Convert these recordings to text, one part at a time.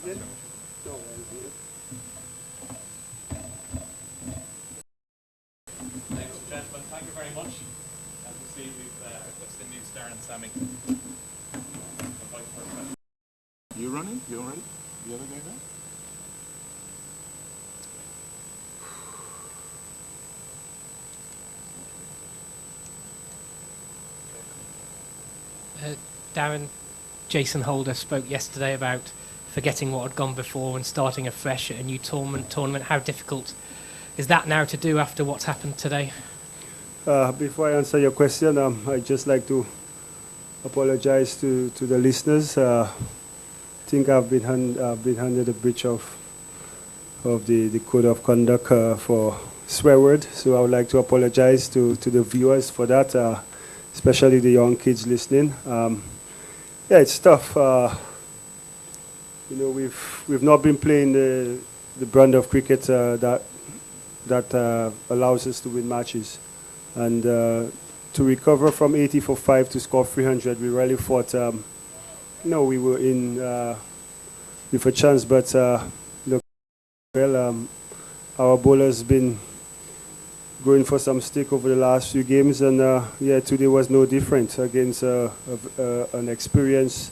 evening. No, Ladies and gentlemen, thank you very much. As you see, we've West Indies Darren and Sammy. You running? You all ready? The other guy there? Darren, Jason Holder spoke yesterday about forgetting what had gone before and starting afresh at a new tournament. How difficult is that now to do after what's happened today? Before I answer your question, I'd just like to apologize to the listeners. I think I've been handed a breach of the code of conduct for swear word. So I would like to apologize to the viewers for that, especially the young kids listening. Yeah, it's tough. We've not been playing the brand of cricket that allows us to win matches, and to recover from 80 for 5 to score 300, we really thought, we were in with a chance. But our bowler's been going for some stick over the last few games, and today was no different against an experienced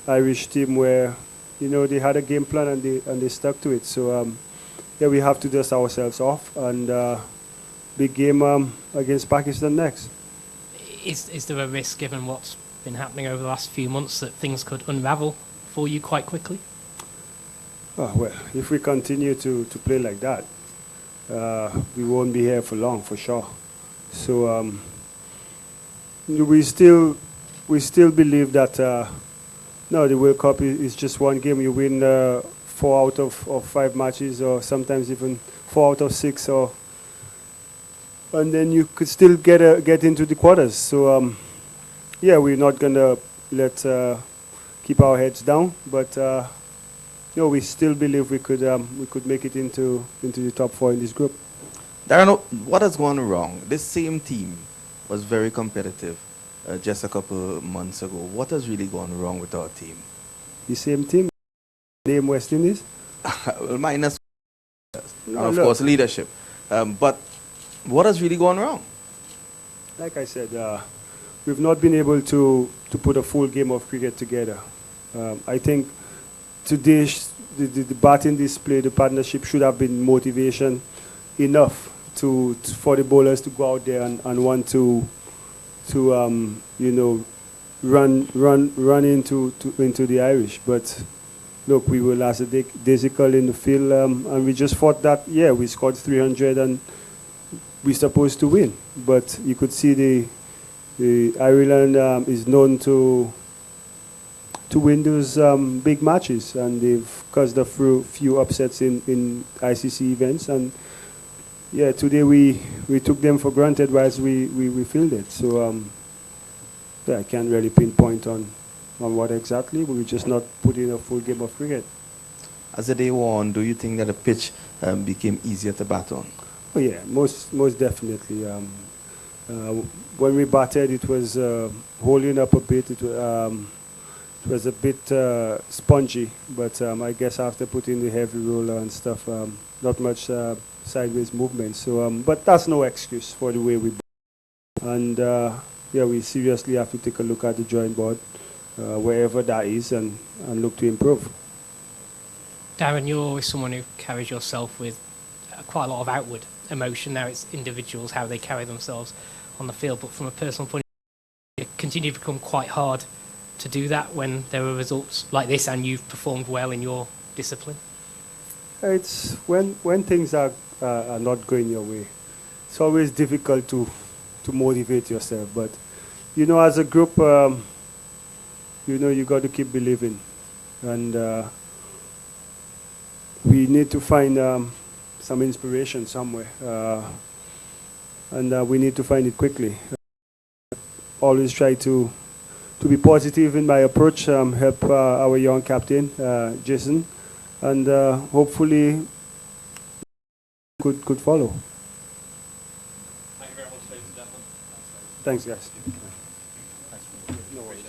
Irish team where they had a game plan and they stuck to it. So we have to dust ourselves off, and big game against Pakistan next. Is there a risk, given what's been happening over the last few months, that things could unravel for you quite quickly? Oh, well, if we continue to play like that, we won't be here for long, for sure. So we still believe that the World Cup is just one game. You win 4 out of 5 matches, or sometimes even 4 out of 6, and then you could still get into the quarters. So we're not gonna keep our heads down, but we still believe we could make it into the top 4 in this group. Darren, what has gone wrong? This same team was very competitive just a couple months ago. What has really gone wrong with our team? The same team, name West Indies? Well, minus, and of course, leadership. But what has really gone wrong? Like I said, we've not been able to put a full game of cricket together. I think today, the batting display, the partnership should have been motivation enough for the bowlers to go out there and want to run into the Irish. But look, we were last daisical in the field, and we just thought that we scored 300 and we're supposed to win. But you could see the Ireland is known to win those big matches, and they've caused a few upsets in ICC events. And today we took them for granted whilst we fielded. So I can't really pinpoint on what exactly, but we just not put in a full game of cricket. As the day wore on, do you think that the pitch became easier to bat on? Oh yeah, most definitely. When we batted, it was holding up a bit. It was a bit spongy, but I guess after putting the heavy roller and stuff, not much sideways movement. So, but that's no excuse for the way we bat. And we seriously have to take a look at the drawing board, wherever that is, and look to improve. Darren, you're always someone who carries yourself with quite a lot of outward emotion. Now it's individuals, how they carry themselves on the field, but from a personal point of view, it continues to become quite hard to do that when there are results like this and you've performed well in your discipline. It's when things are not going your way, it's always difficult to motivate yourself. But as a group, you got to keep believing, and we need to find some inspiration somewhere, and we need to find it quickly. Always try to be positive in my approach, help our young captain, Jason, and hopefully could follow. Thank you very much, ladies and gentlemen. Thanks, guys. Thanks. No worries.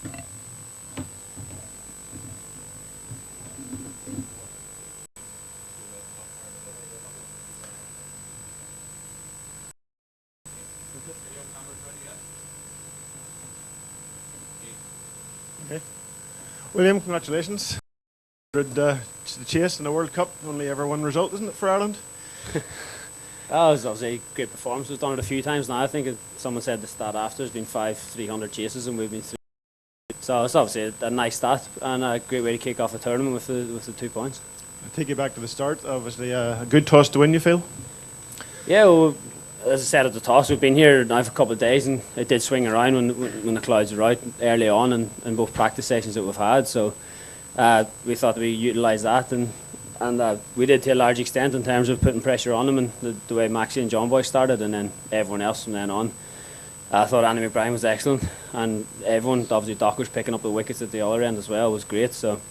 Okay. William, congratulations. The chase in the World Cup, only ever one result, isn't it, for Ireland? Oh, it was obviously a great performance. We've done it a few times now. I think someone said the stat after there's been 300 chases and we've been 3. So it's obviously a nice stat and a great way to kick off the tournament with the 2 points. I'll take you back to the start. Obviously, a good toss to win, you feel? Yeah, well, as I said at the toss, we've been here now for a couple of days and it did swing around when the clouds were out early on in both practice sessions that we've had. So we thought we utilised that and we did to a large extent in terms of putting pressure on them and the way Maxie and John Boy started and then everyone else from then on. I thought Andy McBride was excellent and everyone, obviously Doc was picking up the wickets at the other end as well, was great. So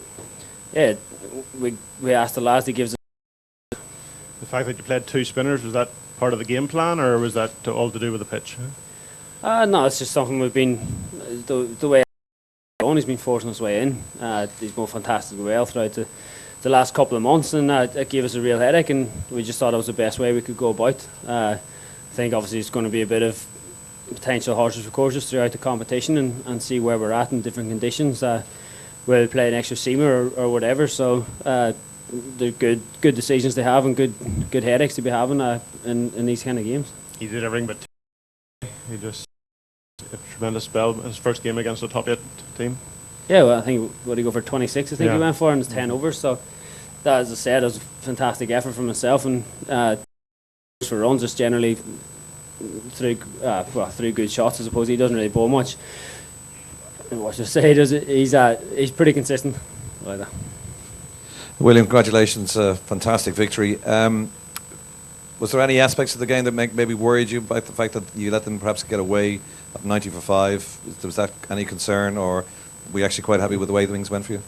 yeah, we asked the lads to give us. The fact that you played 2 spinners, was that part of the game plan or was that all to do with the pitch? No, it's just something we've been, the way he's been forcing his way in. He's going fantastically well throughout the last couple of months and it gave us a real headache and we just thought it was the best way we could go about. I think obviously it's going to be a bit of potential horses for courses throughout the competition and see where we're at in different conditions. Whether they play an extra seamer or whatever, so they're good decisions to have and good headaches to be having in these kind of games. He did everything but he just a tremendous spell. His first game against the top 8 team. Yeah, well, I think what he go for 26. I think Yeah. he went for and it's 10 overs. So that, as I said, it was a fantastic effort from himself and for runs just generally through good shots. I suppose he doesn't really bowl much. What should I say? He's pretty consistent like that. William, congratulations, fantastic victory. Was there any aspects of the game that maybe worried you about the fact that you let them perhaps get away at 90 for 5? Was that any concern, or were you actually quite happy with the way things went for you?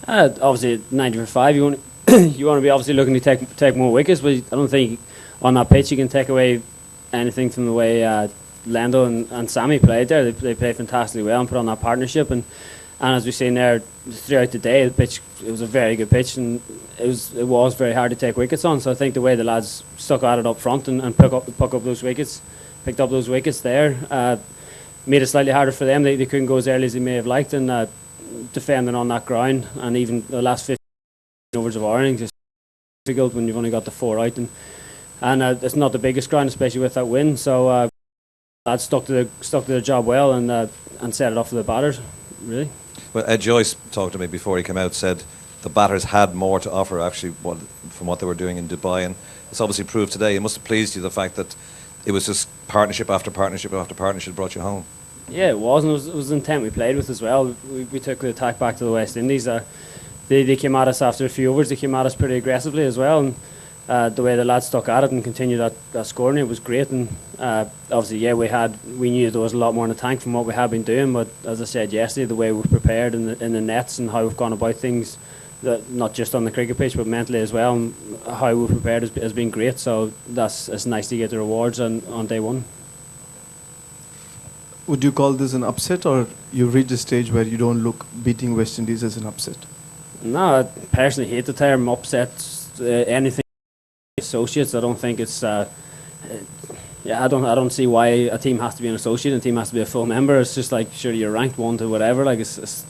Obviously, at 90 for 5, you want you want to be obviously looking to take more wickets, but I don't think on that pitch you can take away anything from the way Lando and Sammy played there. They played fantastically well and put on that partnership and as we've seen there throughout the day, the pitch, it was a very good pitch and it was very hard to take wickets on. So I think the way the lads stuck at it up front and picked up those wickets there, made it slightly harder for them. They couldn't go as early as they may have liked and defending on that ground and even the last 15 overs of our innings is difficult when you've only got the 4 out and it's not the biggest ground, especially with that wind. So lads stuck to their job well and set it off for the batters, really. Well, Ed Joyce talked to me before he came out, said the batters had more to offer actually from what they were doing in Dubai, and it's obviously proved today. It must have pleased you, the fact that it was just partnership after partnership after partnership brought you home. Yeah, it was, and it was the intent we played with as well. We took the attack back to the West Indies. They came at us after a few overs. They came at us pretty aggressively as well, and the way the lads stuck at it and continued that scoring, it was great. And obviously, yeah, we knew there was a lot more in the tank from what we had been doing. But as I said yesterday, the way we've prepared in the nets and how we've gone about things, not just on the cricket pitch but mentally as well, and how we've prepared has been great. So it's nice to get the rewards on day one. Would you call this an upset, or you've reached a stage where you don't look beating West Indies as an upset? No, I personally hate the term upset. Anything associates, I don't think it's. I don't see why a team has to be an associate and a team has to be a full member. It's just like, sure, you're ranked 1 to whatever. Like it's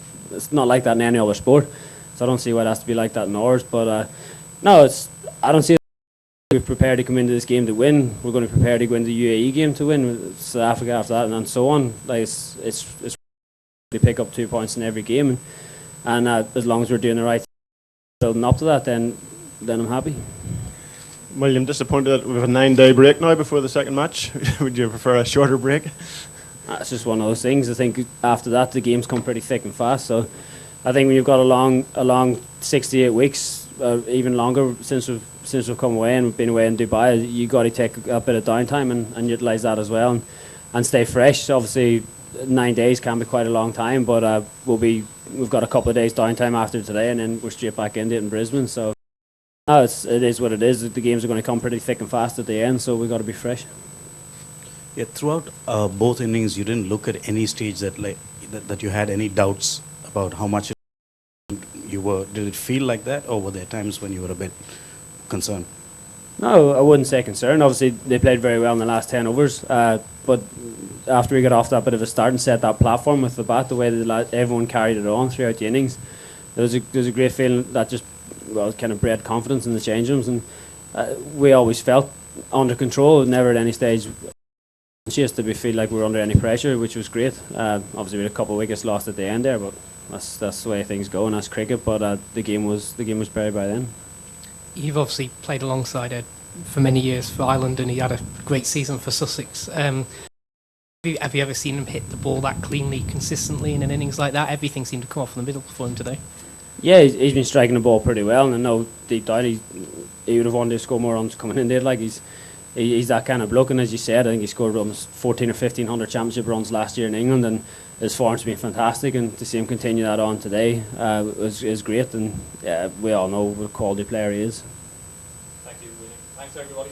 not like that in any other sport. So I don't see why it has to be like that in ours. But no, I don't see. We're prepared to come into this game to win. We're going to prepare to go into the UAE game to win. South Africa after that, and so on. Like it's to pick up 2 points in every game, and as long as we're doing the right thing, building up to that, then I'm happy. William, disappointed that we have a 9-day break now before the second match. Would you prefer a shorter break? It's just one of those things. I think after that the games come pretty thick and fast. So I think when you've got a long 68 weeks, even longer since we've come away and we've been away in Dubai, you got to take a bit of downtime and utilise that as well and stay fresh. So obviously 9 days can be quite a long time, but we've got a couple of days downtime after today, and then we're straight back into it in Brisbane. So no, it is what it is. The games are going to come pretty thick and fast at the end, so we've got to be fresh. Yeah, throughout both innings, you didn't look at any stage that you had any doubts about how much you were. Did it feel like that, or were there times when you were a bit concerned? No, I wouldn't say concerned. Obviously, they played very well in the last 10 overs. But after we got off that bit of a start and set that platform with the bat, the way that everyone carried it on throughout the innings, there was a great feeling that just kind of bred confidence in the change rooms. And we always felt under control, never at any stage chased to feel like we were under any pressure, which was great. Obviously, we had a couple of wickets lost at the end there, but that's the way things go, and that's cricket. But the game was buried by then. You've obviously played alongside Ed for many years for Ireland, and he had a great season for Sussex. Have you ever seen him hit the ball that cleanly, consistently in an innings like that? Everything seemed to come off in the middle for him today. Yeah, he's been striking the ball pretty well, and I know deep down he would have wanted to score more runs coming in there. Like he's that kind of bloke, and as you said, I think he scored almost 14 or 1500 championship runs last year in England, and his form's been fantastic, and to see him continue that on today is great, and we all know what a quality player he is. Thank you, William. Thanks, everybody.